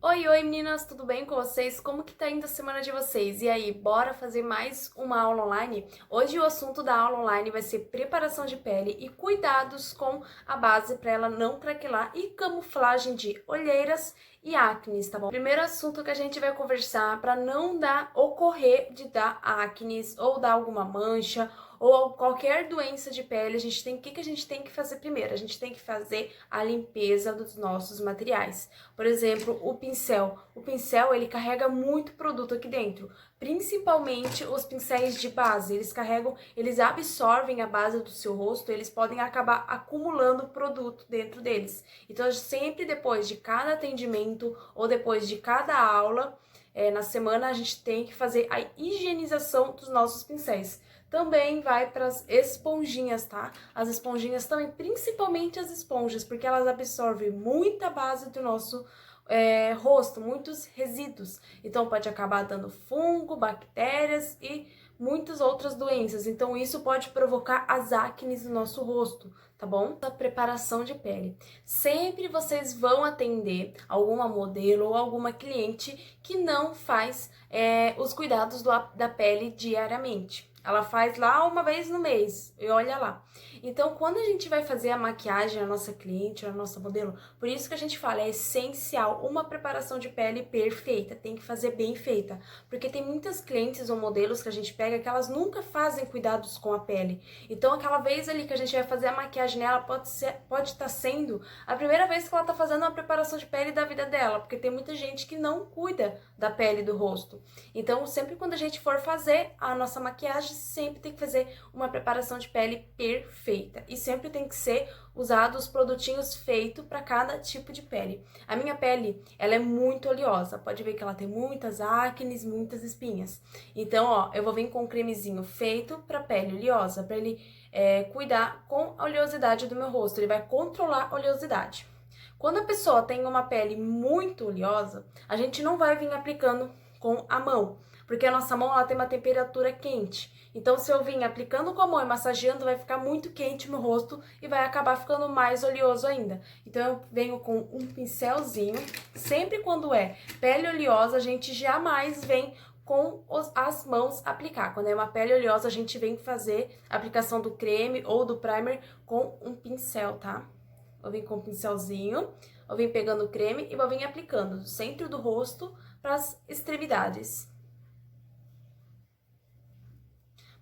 Oi, oi meninas, tudo bem com vocês? Como que tá indo a semana de vocês? E aí, bora fazer mais uma aula online? Hoje o assunto da aula online vai ser preparação de pele e cuidados com a base para ela não craquelar e camuflagem de olheiras e acnes, tá bom? Primeiro assunto que a gente vai conversar para não ocorrer de dar acnes ou dar alguma mancha ou qualquer doença de pele, o que que a gente tem que fazer primeiro? A gente tem que fazer a limpeza dos nossos materiais. Por exemplo, o pincel. O pincel, ele carrega muito produto aqui dentro, principalmente os pincéis de base. Eles absorvem a base do seu rosto, eles podem acabar acumulando produto dentro deles. Então, sempre depois de cada atendimento ou depois de cada aula, na semana, a gente tem que fazer a higienização dos nossos pincéis. Também vai para as esponjinhas, tá? As esponjinhas também, principalmente as esponjas, porque elas absorvem muita base do nosso rosto, muitos resíduos. Então pode acabar dando fungo, bactérias e muitas outras doenças. Então isso pode provocar as acnes no nosso rosto, tá bom? A preparação de pele. Sempre vocês vão atender alguma modelo ou alguma cliente que não faz os cuidados da pele diariamente. Ela faz lá uma vez no mês, e olha lá. Então, quando a gente vai fazer a maquiagem a nossa cliente, a nossa modelo, por isso que a gente fala, é essencial uma preparação de pele perfeita, tem que fazer bem feita. Porque tem muitas clientes ou modelos que a gente pega que elas nunca fazem cuidados com a pele. Então, aquela vez ali que a gente vai fazer a maquiagem nela, pode estar sendo a primeira vez que ela está fazendo uma preparação de pele da vida dela, porque tem muita gente que não cuida da pele do rosto. Então, sempre quando a gente for fazer a nossa maquiagem, sempre tem que fazer uma preparação de pele perfeita. E sempre tem que ser usados os produtinhos feitos para cada tipo de pele. A minha pele, ela é muito oleosa. Pode ver que ela tem muitas acnes, muitas espinhas. Então, ó, eu vou vir com um cremezinho feito para pele oleosa, para ele cuidar com a oleosidade do meu rosto. Ele vai controlar a oleosidade. Quando a pessoa tem uma pele muito oleosa, a gente não vai vir aplicando com a mão, porque a nossa mão ela tem uma temperatura quente. Então, se eu vir aplicando com a mão e massageando, vai ficar muito quente no rosto e vai acabar ficando mais oleoso ainda. Então, eu venho com um pincelzinho. Sempre quando é pele oleosa, a gente jamais vem com as mãos aplicar. Quando é uma pele oleosa, a gente vem fazer a aplicação do creme ou do primer com um pincel, tá? Vou vir com um pincelzinho, vou vir pegando o creme e vou vir aplicando do centro do rosto para as extremidades.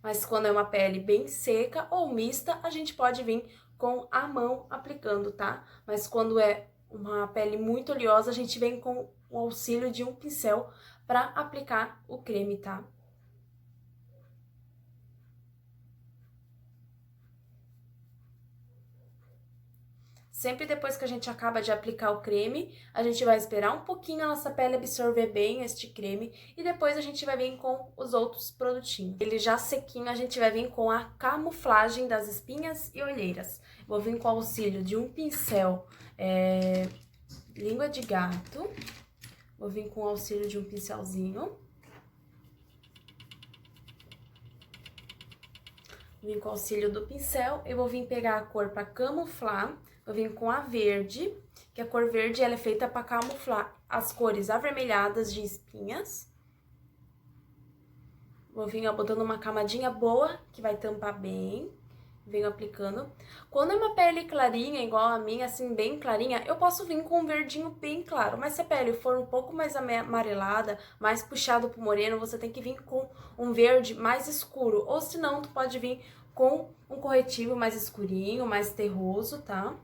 Mas quando é uma pele bem seca ou mista, a gente pode vir com a mão aplicando, tá? Mas quando é uma pele muito oleosa, a gente vem com o auxílio de um pincel para aplicar o creme, tá? Sempre depois que a gente acaba de aplicar o creme, a gente vai esperar um pouquinho a nossa pele absorver bem este creme e depois a gente vai vir com os outros produtinhos. Ele já sequinho, a gente vai vir com a camuflagem das espinhas e olheiras. Vou vir com o auxílio de um pincel língua de gato. Vou vir com o auxílio de um pincelzinho. Vou vir com o auxílio do pincel, eu vou vir pegar a cor para camuflar. Eu vim com a verde, que a cor verde ela é feita para camuflar as cores avermelhadas de espinhas. Vou vir botando uma camadinha boa, que vai tampar bem. Venho aplicando. Quando é uma pele clarinha, igual a minha, assim, bem clarinha, eu posso vir com um verdinho bem claro. Mas se a pele for um pouco mais amarelada, mais puxado pro moreno, você tem que vir com um verde mais escuro. Ou se não, tu pode vir com um corretivo mais escurinho, mais terroso, tá?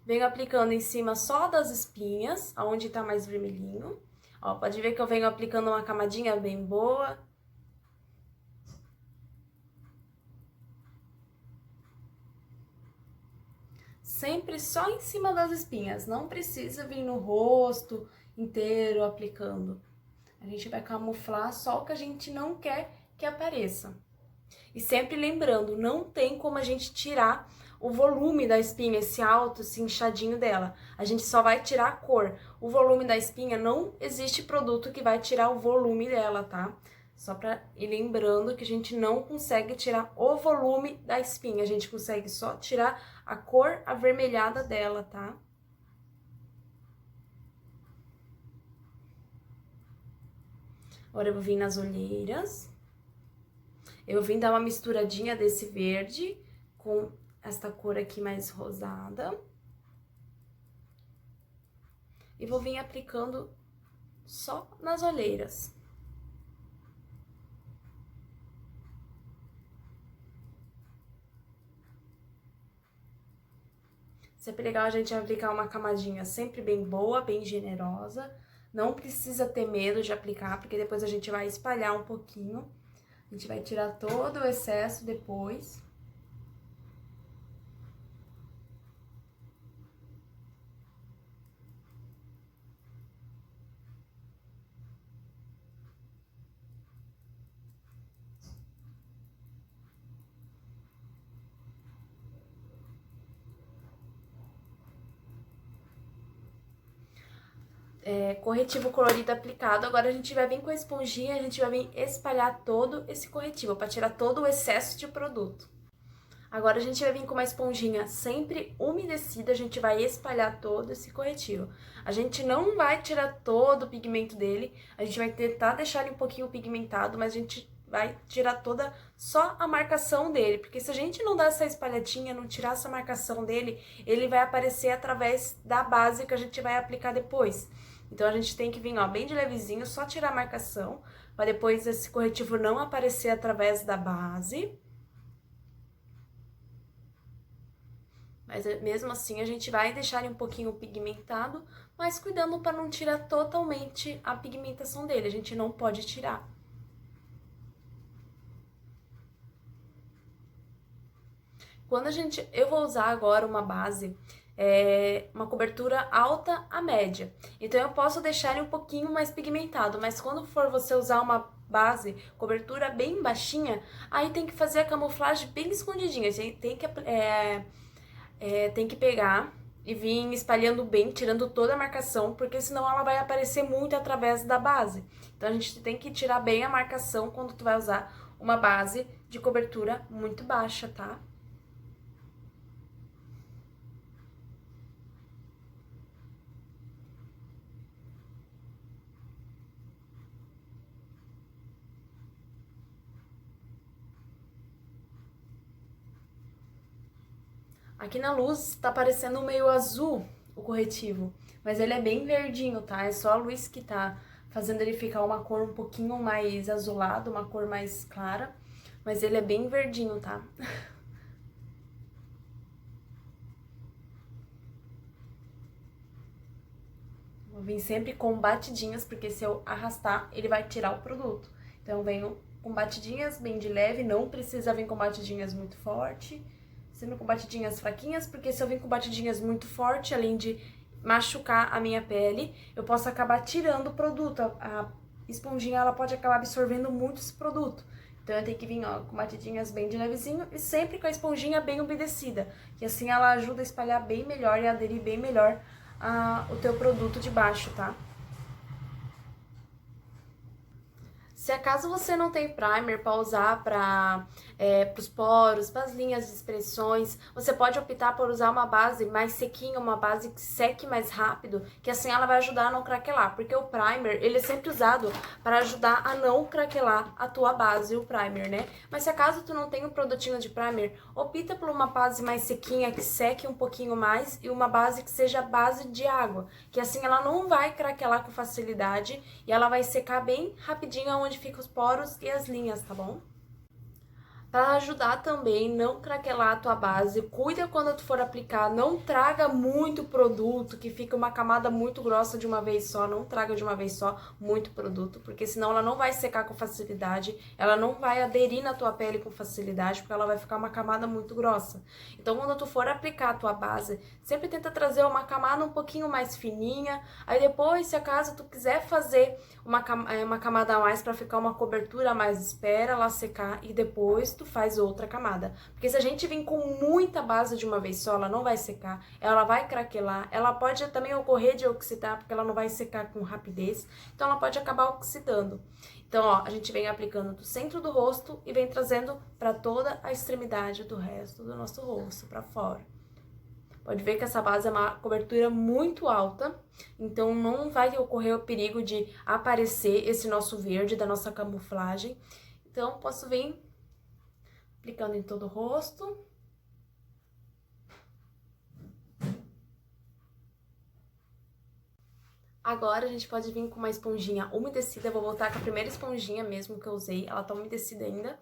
Venho aplicando em cima só das espinhas, aonde tá mais vermelhinho. Ó, pode ver que eu venho aplicando uma camadinha bem boa. Sempre só em cima das espinhas, não precisa vir no rosto inteiro aplicando. A gente vai camuflar só o que a gente não quer que apareça. E sempre lembrando, não tem como a gente tirar o volume da espinha, esse alto, esse inchadinho dela. A gente só vai tirar a cor. O volume da espinha, não existe produto que vai tirar o volume dela, tá? Só pra ir lembrando que a gente não consegue tirar o volume da espinha, a gente consegue só tirar a cor avermelhada dela, tá? Agora eu vou vir nas olheiras. Eu vou vir dar uma misturadinha desse verde com esta cor aqui mais rosada. E vou vir aplicando só nas olheiras. Sempre legal a gente aplicar uma camadinha sempre bem boa, bem generosa. Não precisa ter medo de aplicar, porque depois a gente vai espalhar um pouquinho. A gente vai tirar todo o excesso depois. Corretivo colorido aplicado. Agora a gente vai vir com a esponjinha, a gente vai vir espalhar todo esse corretivo, para tirar todo o excesso de produto. Agora a gente vai vir com uma esponjinha sempre umedecida, a gente vai espalhar todo esse corretivo. A gente não vai tirar todo o pigmento dele, a gente vai tentar deixar ele um pouquinho pigmentado, mas a gente vai tirar toda só a marcação dele, porque se a gente não dar essa espalhadinha, não tirar essa marcação dele, ele vai aparecer através da base que a gente vai aplicar depois. Então a gente tem que vir, ó, bem de levezinho, só tirar a marcação, para depois esse corretivo não aparecer através da base. Mas mesmo assim a gente vai deixar ele um pouquinho pigmentado, mas cuidando para não tirar totalmente a pigmentação dele, a gente não pode tirar. Eu vou usar agora uma base, uma cobertura alta a média. Então eu posso deixar ele um pouquinho mais pigmentado, mas quando for você usar uma base, cobertura bem baixinha, aí tem que fazer a camuflagem bem escondidinha. A gente tem que pegar e vir espalhando bem, tirando toda a marcação, porque senão ela vai aparecer muito através da base. Então a gente tem que tirar bem a marcação quando tu vai usar uma base de cobertura muito baixa, tá? Aqui na luz tá parecendo meio azul o corretivo, mas ele é bem verdinho, tá? É só a luz que tá fazendo ele ficar uma cor um pouquinho mais azulada, uma cor mais clara, mas ele é bem verdinho, tá? Vou vir sempre com batidinhas, porque se eu arrastar, ele vai tirar o produto. Então eu venho com batidinhas bem de leve, não precisa vir com batidinhas muito forte. Sempre com batidinhas fraquinhas, porque se eu vir com batidinhas muito forte, além de machucar a minha pele, eu posso acabar tirando o produto. A esponjinha, ela pode acabar absorvendo muito esse produto. Então eu tenho que vir, ó, com batidinhas bem de levezinho e sempre com a esponjinha bem umedecida, que assim ela ajuda a espalhar bem melhor e a aderir bem melhor o teu produto de baixo, tá? Se acaso você não tem primer para usar para os poros, para as linhas de expressões, você pode optar por usar uma base mais sequinha, uma base que seque mais rápido, que assim ela vai ajudar a não craquelar, porque o primer, ele é sempre usado para ajudar a não craquelar a tua base, o primer, né? Mas se acaso tu não tem um produtinho de primer, opta por uma base mais sequinha, que seque um pouquinho mais, e uma base que seja base de água, que assim ela não vai craquelar com facilidade e ela vai secar bem rapidinho onde ficam os poros e as linhas, tá bom? Para ajudar também, não craquelar a tua base, cuida quando tu for aplicar, não traga muito produto, que fica uma camada muito grossa de uma vez só, não traga de uma vez só muito produto, porque senão ela não vai secar com facilidade, ela não vai aderir na tua pele com facilidade, porque ela vai ficar uma camada muito grossa. Então quando tu for aplicar a tua base, sempre tenta trazer uma camada um pouquinho mais fininha, aí depois, se acaso tu quiser fazer uma camada a mais para ficar uma cobertura a mais, espera ela secar e depois tu faz outra camada. Porque se a gente vir com muita base de uma vez só, ela não vai secar, ela vai craquelar, ela pode também ocorrer de oxidar, porque ela não vai secar com rapidez, então ela pode acabar oxidando. Então, ó, a gente vem aplicando do centro do rosto e vem trazendo para toda a extremidade do resto do nosso rosto, para fora. Pode ver que essa base é uma cobertura muito alta, então não vai ocorrer o perigo de aparecer esse nosso verde da nossa camuflagem. Então, posso vir aplicando em todo o rosto. Agora a gente pode vir com uma esponjinha umedecida. Eu vou voltar com a primeira esponjinha mesmo que eu usei, ela tá umedecida ainda.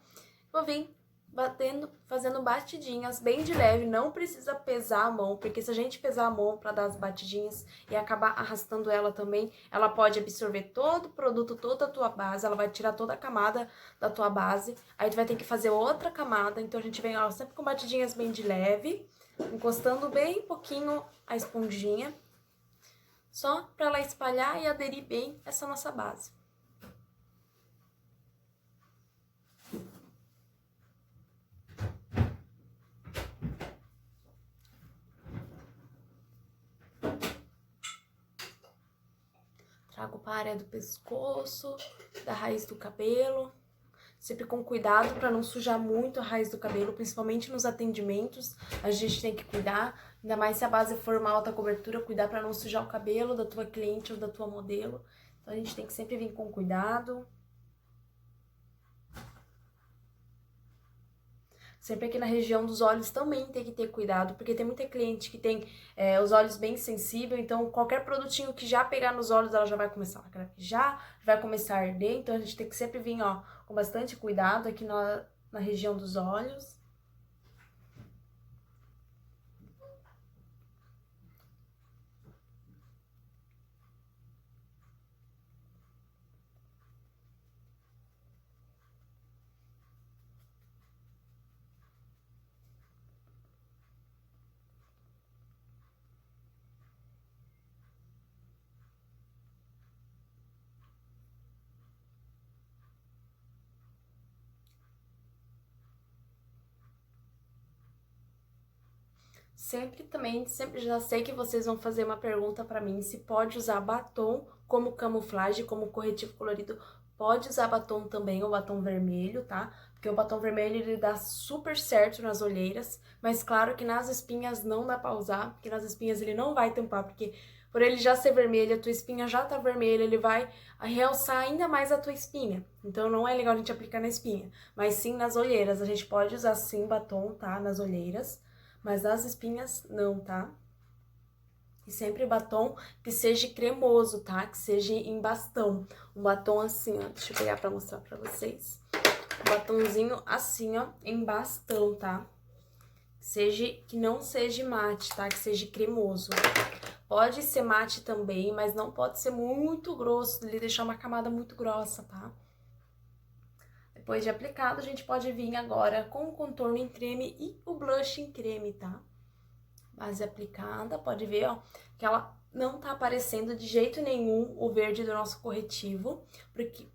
Vou vir batendo, fazendo batidinhas bem de leve, não precisa pesar a mão, porque se a gente pesar a mão para dar as batidinhas e acabar arrastando ela também, ela pode absorver todo o produto, toda a tua base, ela vai tirar toda a camada da tua base, aí tu vai ter que fazer outra camada, então a gente vem, ó, sempre com batidinhas bem de leve, encostando bem pouquinho a esponjinha, só para ela espalhar e aderir bem essa nossa base. Trago para a área do pescoço, da raiz do cabelo, sempre com cuidado para não sujar muito a raiz do cabelo, principalmente nos atendimentos, a gente tem que cuidar, ainda mais se a base for uma alta cobertura, cuidar para não sujar o cabelo da tua cliente ou da tua modelo, então a gente tem que sempre vir com cuidado. Sempre aqui na região dos olhos também tem que ter cuidado, porque tem muita cliente que tem os olhos bem sensíveis, então qualquer produtinho que já pegar nos olhos, ela já vai começar a lacrimejar, vai começar a arder, então a gente tem que sempre vir, ó, com bastante cuidado aqui na região dos olhos. Sempre já sei que vocês vão fazer uma pergunta pra mim, se pode usar batom como camuflagem, como corretivo colorido, pode usar batom também, o batom vermelho, tá? Porque o batom vermelho, ele dá super certo nas olheiras, mas claro que nas espinhas não dá pra usar, porque nas espinhas ele não vai tampar, porque por ele já ser vermelho, a tua espinha já tá vermelha, ele vai realçar ainda mais a tua espinha. Então não é legal a gente aplicar na espinha, mas sim nas olheiras, a gente pode usar sim batom, tá? Nas olheiras. Mas nas espinhas, não, tá? E sempre batom que seja cremoso, tá? Que seja em bastão. Um batom assim, ó. Deixa eu pegar pra mostrar pra vocês. Um batomzinho assim, ó, em bastão, tá? Que não seja mate, tá? Que seja cremoso. Pode ser mate também, mas não pode ser muito grosso, ele deixar uma camada muito grossa, tá? Depois de aplicado, a gente pode vir agora com o contorno em creme e o blush em creme, tá? Base aplicada, pode ver, ó, que ela não tá aparecendo de jeito nenhum o verde do nosso corretivo.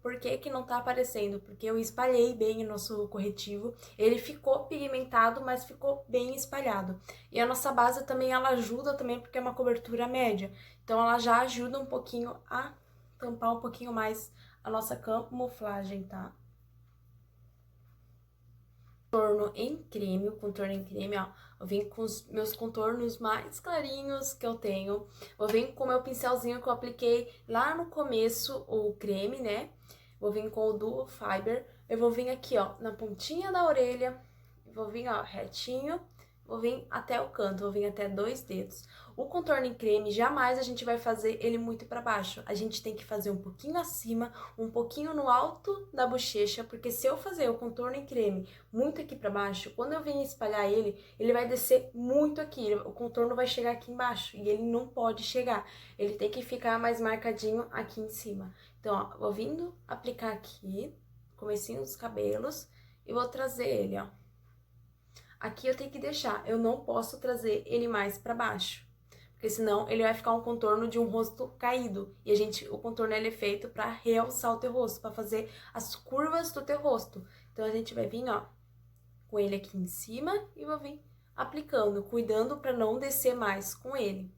Por que que não tá aparecendo? Porque eu espalhei bem o nosso corretivo, ele ficou pigmentado, mas ficou bem espalhado. E a nossa base também, ela ajuda também, porque é uma cobertura média, então ela já ajuda um pouquinho a tampar um pouquinho mais a nossa camuflagem, tá? O contorno em creme, ó, eu vim com os meus contornos mais clarinhos que eu tenho, eu vim com o meu pincelzinho que eu apliquei lá no começo, o creme, né, vou vir com o Duo Fiber, eu vou vir aqui, ó, na pontinha da orelha, vou vir, ó, retinho, vou vir até o canto, vou vir até 2 dedos. O contorno em creme, jamais a gente vai fazer ele muito para baixo. A gente tem que fazer um pouquinho acima, um pouquinho no alto da bochecha, porque se eu fazer o contorno em creme muito aqui para baixo, quando eu venho espalhar ele, ele vai descer muito aqui, o contorno vai chegar aqui embaixo, e ele não pode chegar. Ele tem que ficar mais marcadinho aqui em cima. Então, ó, vou vindo aplicar aqui, comecinho dos cabelos, e vou trazer ele, ó. Aqui eu tenho que deixar, eu não posso trazer ele mais para baixo, porque senão ele vai ficar um contorno de um rosto caído. E o contorno ele é feito para realçar o teu rosto, para fazer as curvas do teu rosto. Então a gente vai vir, ó, com ele aqui em cima e vou vir aplicando, cuidando para não descer mais com ele.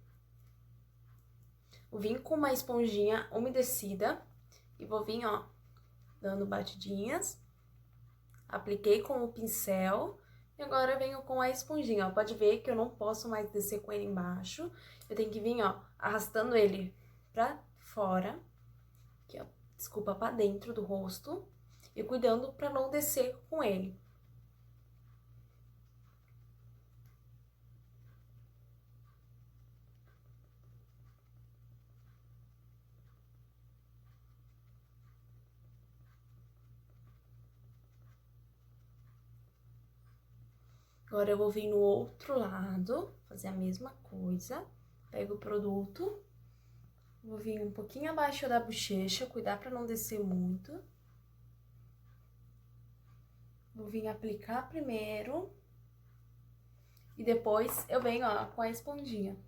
Vou vir com uma esponjinha umedecida e vou vir, ó, dando batidinhas. Apliquei com o pincel, E agora eu venho com a esponjinha, ó. Pode ver que eu não posso mais descer com ele embaixo. Eu tenho que vir, ó, arrastando ele pra fora. Aqui, ó. Desculpa, pra dentro do rosto. E cuidando pra não descer com ele. Agora eu vou vir no outro lado, fazer a mesma coisa. Pego o produto. Vou vir um pouquinho abaixo da bochecha, cuidar pra não descer muito. Vou vir aplicar primeiro. E depois eu venho, ó, com a esponjinha.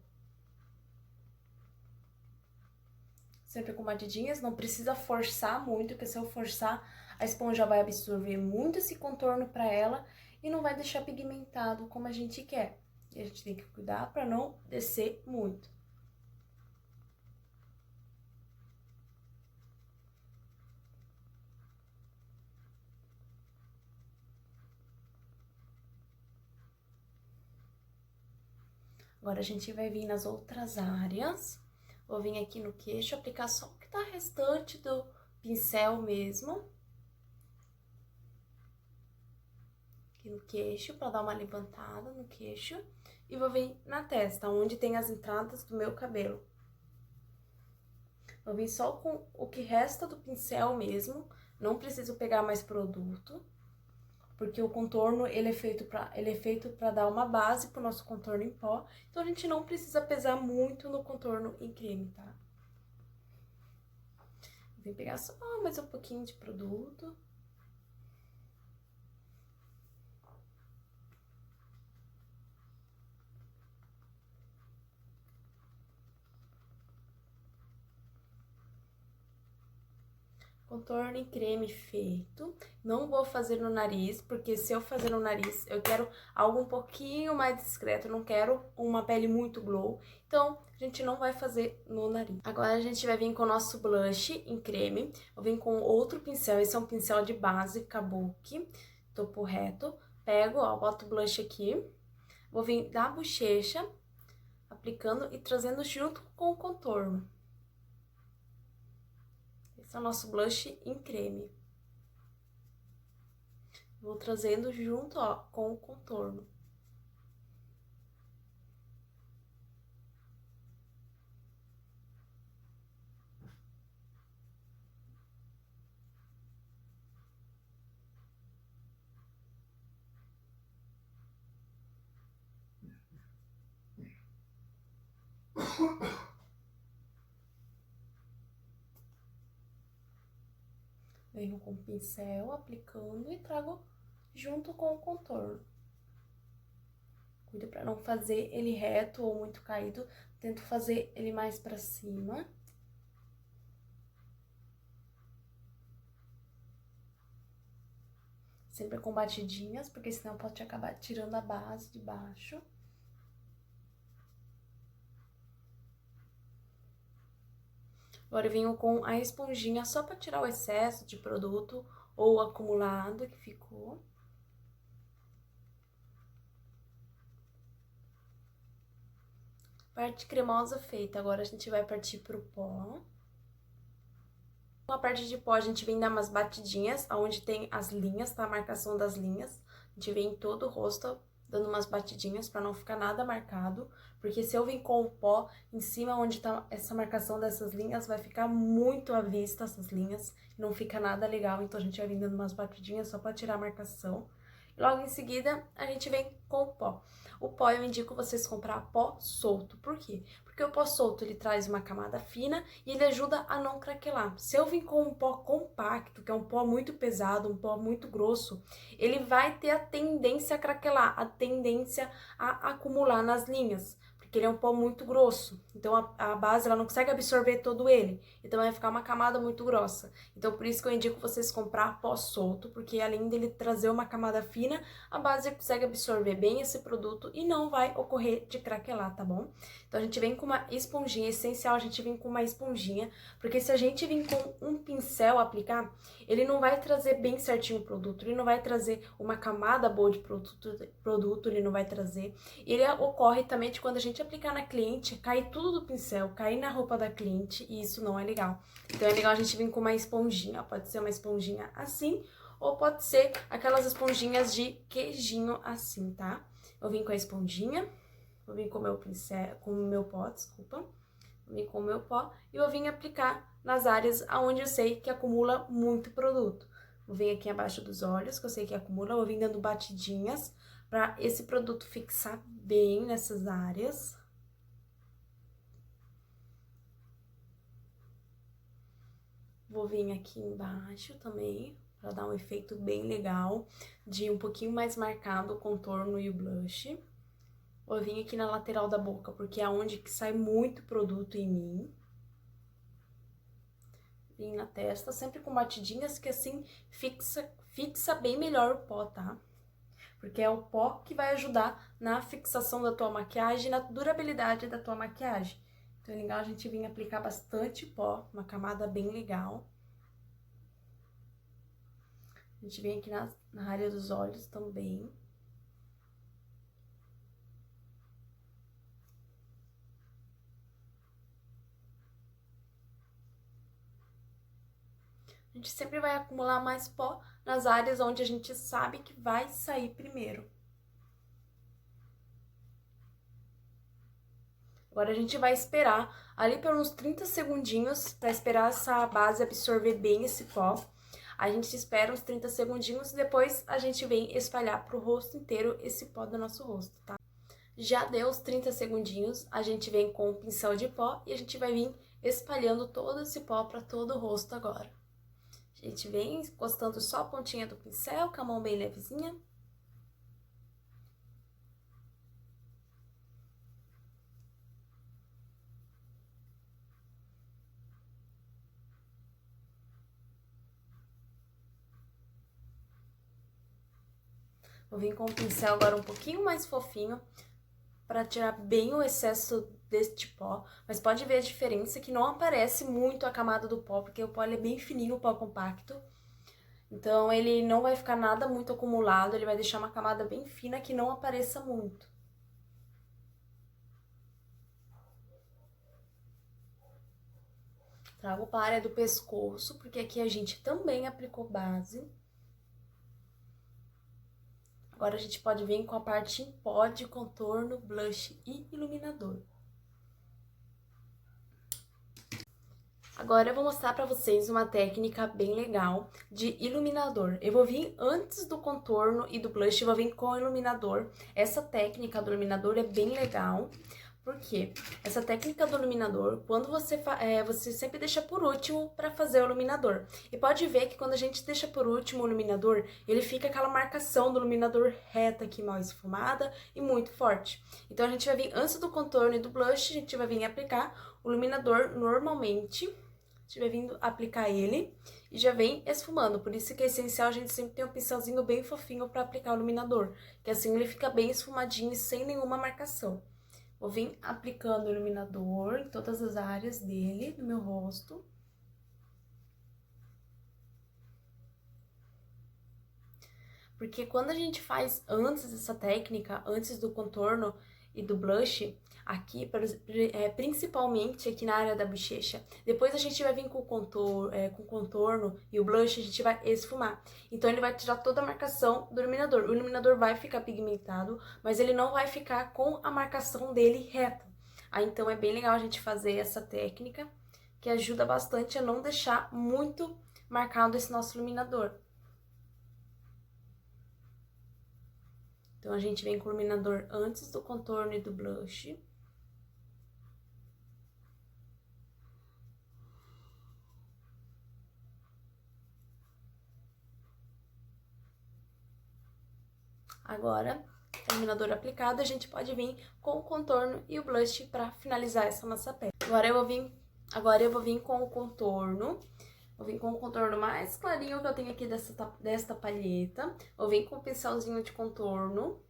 Sempre com batidinhas, não precisa forçar muito, porque se eu forçar, a esponja vai absorver muito esse contorno pra ela e não vai deixar pigmentado como a gente quer. E a gente tem que cuidar pra não descer muito. Agora a gente vai vir nas outras áreas. Vou vir aqui no queixo, aplicar só o que tá restante do pincel mesmo. Aqui no queixo, pra dar uma levantada no queixo. E vou vir na testa, onde tem as entradas do meu cabelo. Vou vir só com o que resta do pincel mesmo. Não preciso pegar mais produto. Porque o contorno, ele é feito pra dar uma base pro nosso contorno em pó. Então, a gente não precisa pesar muito no contorno em creme, tá? Vou pegar só mais um pouquinho de produto. Contorno em creme feito. Não vou fazer no nariz, porque se eu fazer no nariz, eu quero algo um pouquinho mais discreto. Eu não quero uma pele muito glow. Então, a gente não vai fazer no nariz. Agora, a gente vai vir com o nosso blush em creme. Eu vim com outro pincel. Esse é um pincel de base, Kabuki, topo reto. Pego, ó, boto o blush aqui. Vou vir da bochecha, aplicando e trazendo junto com o contorno. Esse é o nosso blush em creme. Vou trazendo junto, ó, com o contorno. Venho com o pincel aplicando e trago junto com o contorno. Cuido pra não fazer ele reto ou muito caído. Tento fazer ele mais pra cima. Sempre com batidinhas, porque senão pode acabar tirando a base de baixo. Agora eu venho com a esponjinha só pra tirar o excesso de produto ou acumulado que ficou. Parte cremosa feita, agora a gente vai partir pro pó. Na parte de pó, a gente vem dar umas batidinhas, onde tem as linhas, tá? A marcação das linhas. A gente vem em todo o rosto, dando umas batidinhas pra não ficar nada marcado. Porque se eu vir com o pó em cima, onde tá essa marcação dessas linhas, vai ficar muito à vista essas linhas. E não fica nada legal, então a gente vai vir dando umas batidinhas só pra tirar a marcação. Logo em seguida, a gente vem com o pó. O pó eu indico vocês comprar pó solto. Por quê? Porque o pó solto, ele traz uma camada fina e ele ajuda a não craquelar. Se eu vim com um pó compacto, que é um pó muito pesado, um pó muito grosso, ele vai ter a tendência a craquelar, a tendência a acumular nas linhas. porque ele é um pó muito grosso. Então a base ela não consegue absorver todo ele, então vai ficar uma camada muito grossa. Então por isso que eu indico vocês comprar pó solto, porque além dele trazer uma camada fina, a base consegue absorver bem esse produto e não vai ocorrer de craquelar, tá bom? Então a gente vem com uma esponjinha, é essencial a gente vir com uma esponjinha, porque se a gente vir com um pincel aplicar, ele não vai trazer bem certinho o produto, ele não vai trazer uma camada boa de produto, ele não vai trazer. Ele ocorre também de quando a gente aplicar na cliente, cair tudo do pincel, cair na roupa da cliente, e isso não é legal. Então é legal a gente vir com uma esponjinha, pode ser uma esponjinha assim, ou pode ser aquelas esponjinhas de queijinho assim, tá? Eu vim com a esponjinha, eu vim com o meu pincel, com o meu pó, desculpa. Eu vim com o meu pó e eu vim aplicar nas áreas onde eu sei que acumula muito produto. Vou vir aqui abaixo dos olhos, que eu sei que acumula, vou vir dando batidinhas para esse produto fixar bem nessas áreas. Vou vir aqui embaixo também, para dar um efeito bem legal, de um pouquinho mais marcado o contorno e o blush. Vou vir aqui na lateral da boca, porque é onde que sai muito produto em mim. Vim na testa, sempre com batidinhas, que assim fixa bem melhor o pó, tá? Porque é o pó que vai ajudar na fixação da tua maquiagem, na durabilidade da tua maquiagem. Então é legal a gente vir aplicar bastante pó, uma camada bem legal. A gente vem aqui na área dos olhos também. A gente sempre vai acumular mais pó nas áreas onde a gente sabe que vai sair primeiro. Agora a gente vai esperar ali por uns 30 segundinhos para esperar essa base absorver bem esse pó. A gente espera uns 30 segundinhos e depois a gente vem espalhar pro rosto inteiro esse pó do nosso rosto, tá? Já deu os 30 segundinhos, a gente vem com o pincel de pó e a gente vai vir espalhando todo esse pó para todo o rosto agora. A gente vem encostando só a pontinha do pincel, com a mão bem levezinha. Vou vir com o pincel agora um pouquinho mais fofinho, para tirar bem o excesso deste pó. Mas pode ver a diferença que não aparece muito a camada do pó, porque o pó ele é bem fininho, o pó compacto. Então ele não vai ficar nada muito acumulado, ele vai deixar uma camada bem fina que não apareça muito. Trago para a área do pescoço, porque aqui a gente também aplicou base. Agora a gente pode vir com a parte em pó de contorno, blush e iluminador. Agora eu vou mostrar pra vocês uma técnica bem legal de iluminador. Eu vou vir antes do contorno e do blush, eu vou vir com o iluminador. Essa técnica do iluminador é bem legal. Por quê? Essa técnica do iluminador, quando você sempre deixa por último para fazer o iluminador. E pode ver que quando a gente deixa por último o iluminador, ele fica aquela marcação do iluminador reta aqui, mal esfumada e muito forte. Então a gente vai vir antes do contorno e do blush, a gente vai vir aplicar o iluminador normalmente. A gente vai vindo aplicar ele e já vem esfumando. Por isso que é essencial a gente sempre ter um pincelzinho bem fofinho para aplicar o iluminador. Que assim ele fica bem esfumadinho e sem nenhuma marcação. Vou vir aplicando o iluminador em todas as áreas dele, no meu rosto. Porque quando a gente faz antes dessa técnica, antes do contorno e do blush, aqui, principalmente aqui na área da bochecha, depois a gente vai vir com o contorno e o blush, a gente vai esfumar. Então ele vai tirar toda a marcação do iluminador. O iluminador vai ficar pigmentado, mas ele não vai ficar com a marcação dele reta. Aí então é bem legal a gente fazer essa técnica, que ajuda bastante a não deixar muito marcado esse nosso iluminador. Então, a gente vem com o iluminador antes do contorno e do blush. Agora, iluminador aplicado, a gente pode vir com o contorno e o blush para finalizar essa nossa pele. Agora eu vou vir com o contorno. Vou vir com o contorno mais clarinho que eu tenho aqui desta palheta. Vou vir com o pincelzinho de contorno.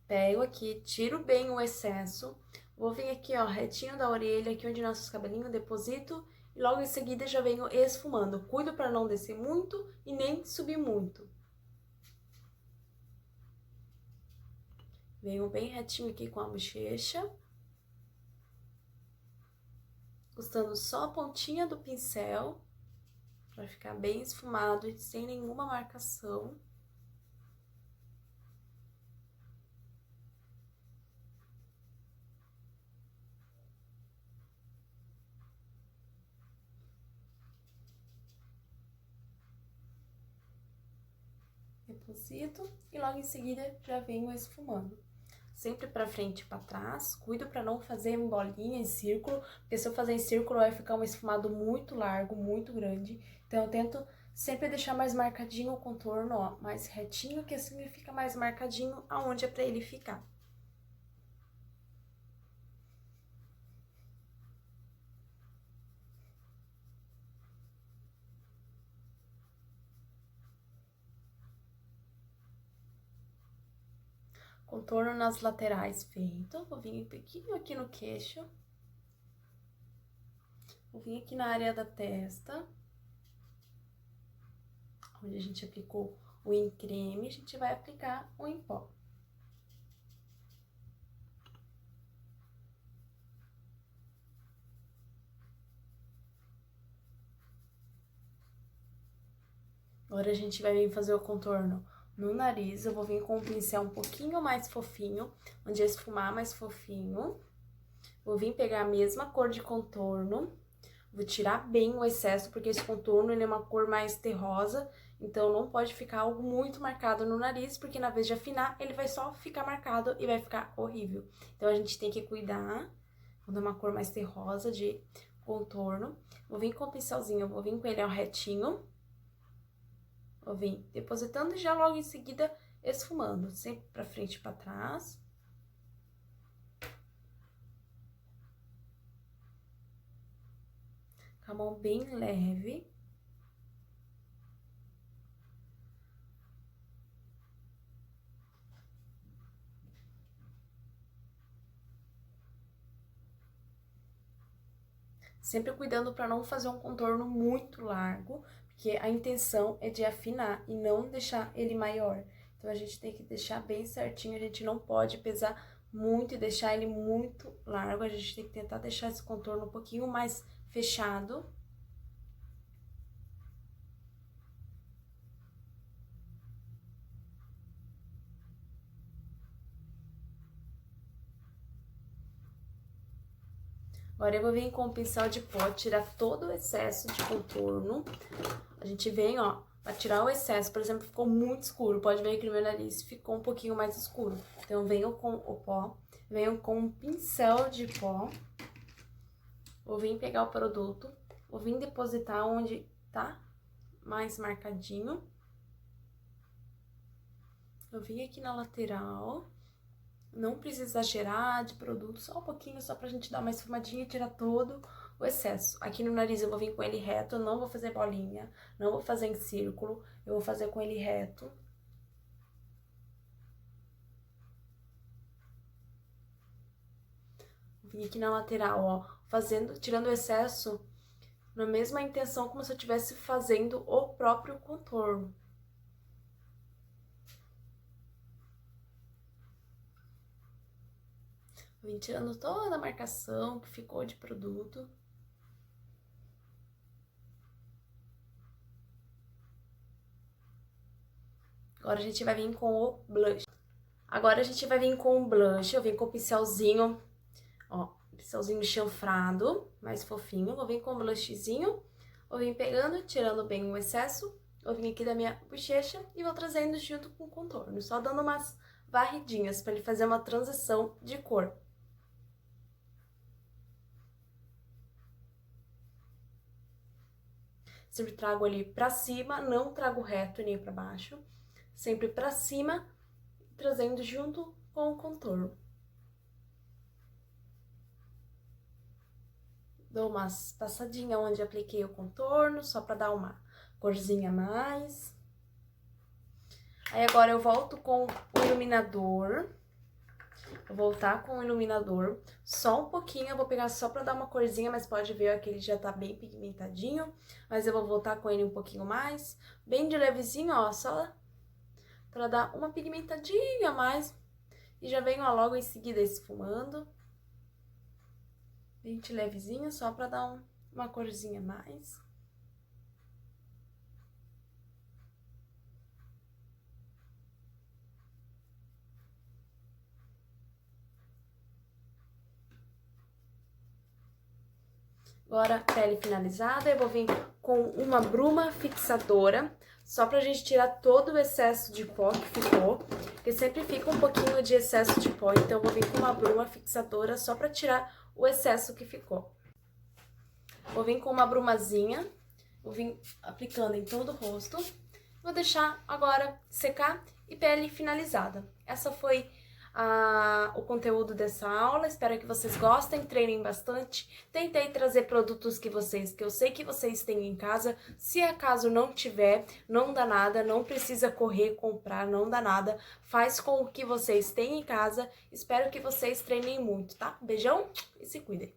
Pego aqui, tiro bem o excesso. Vou vir aqui, ó, retinho da orelha, aqui onde nossos cabelinhos, deposito. E logo em seguida já venho esfumando. Cuido para não descer muito e nem subir muito. Venho bem retinho aqui com a bochecha. Gostando só a pontinha do pincel. Pra ficar bem esfumado e sem nenhuma marcação. Deposito e logo em seguida já venho esfumando. Sempre pra frente e pra trás, cuido pra não fazer bolinha em círculo, porque se eu fazer em círculo vai ficar um esfumado muito largo, muito grande. Então eu tento sempre deixar mais marcadinho o contorno, ó, mais retinho, que assim ele fica mais marcadinho aonde é pra ele ficar. Contorno nas laterais feito. Vou vir um pouquinho aqui no queixo. Vou vir aqui na área da testa. Onde a gente aplicou o em creme, a gente vai aplicar o em pó. Agora a gente vai vir fazer o contorno no nariz. Eu vou vir com um pincel um pouquinho mais fofinho, onde esfumar mais fofinho. Vou vir pegar a mesma cor de contorno. Vou tirar bem o excesso, porque esse contorno ele é uma cor mais terrosa, então não pode ficar algo muito marcado no nariz, porque na vez de afinar, ele vai só ficar marcado e vai ficar horrível. Então a gente tem que cuidar, quando é uma cor mais terrosa de contorno. Vou vir com o pincelzinho, vou vir com ele ao retinho. Vou vir depositando e já logo em seguida esfumando, sempre pra frente e pra trás. Com a mão bem leve. Sempre cuidando para não fazer um contorno muito largo, porque a intenção é de afinar e não deixar ele maior. Então, a gente tem que deixar bem certinho, a gente não pode pesar muito e deixar ele muito largo, a gente tem que tentar deixar esse contorno um pouquinho mais fechado. Agora, eu vou vir com o pincel de pó, tirar todo o excesso de contorno. A gente vem, ó, pra tirar o excesso, por exemplo, ficou muito escuro. Pode ver que no meu nariz ficou um pouquinho mais escuro. Então, venho com o pó, venho com um pincel de pó. Vou vir pegar o produto, vou vir depositar onde tá mais marcadinho. Eu vim aqui na lateral. Não precisa exagerar de produto, só um pouquinho, só pra gente dar uma esfumadinha e tirar todo o excesso. Aqui no nariz eu vou vir com ele reto, não vou fazer bolinha, não vou fazer em círculo, eu vou fazer com ele reto. Vou vir aqui na lateral, ó, tirando o excesso, na mesma intenção como se eu estivesse fazendo o próprio contorno. Vim tirando toda a marcação que ficou de produto. Agora a gente vai vir com o blush. Agora a gente vai vir com o blush, eu vim com o pincelzinho, ó, pincelzinho chanfrado, mais fofinho. Vou vir com o blushzinho, vou vir pegando, tirando bem o excesso. Vou vir aqui da minha bochecha e vou trazendo junto com o contorno, só dando umas varridinhas pra ele fazer uma transição de cor. Sempre trago ali pra cima, não trago reto nem pra baixo. Sempre pra cima, trazendo junto com o contorno. Dou umas passadinhas onde apliquei o contorno, só pra dar uma corzinha a mais. Aí agora eu volto com o iluminador. Vou voltar com o iluminador, só um pouquinho, eu vou pegar só pra dar uma corzinha, mas pode ver que ele já tá bem pigmentadinho. Mas eu vou voltar com ele um pouquinho mais, bem de levezinho, ó, só pra dar uma pigmentadinha a mais. E já venho ó, logo em seguida esfumando. Bem de levezinho, só pra dar uma corzinha a mais. Agora, pele finalizada, eu vou vir com uma bruma fixadora, só pra gente tirar todo o excesso de pó que ficou, porque sempre fica um pouquinho de excesso de pó, então eu vou vir com uma bruma fixadora só pra tirar o excesso que ficou. Vou vir com uma brumazinha, vou vir aplicando em todo o rosto, vou deixar agora secar e pele finalizada. Essa foi o conteúdo dessa aula, espero que vocês gostem, treinem bastante. Tentei trazer produtos que eu sei que vocês têm em casa. Se acaso não tiver, não dá nada, não precisa correr comprar, não dá nada. Faz com o que vocês têm em casa. Espero que vocês treinem muito, tá? Beijão e se cuidem!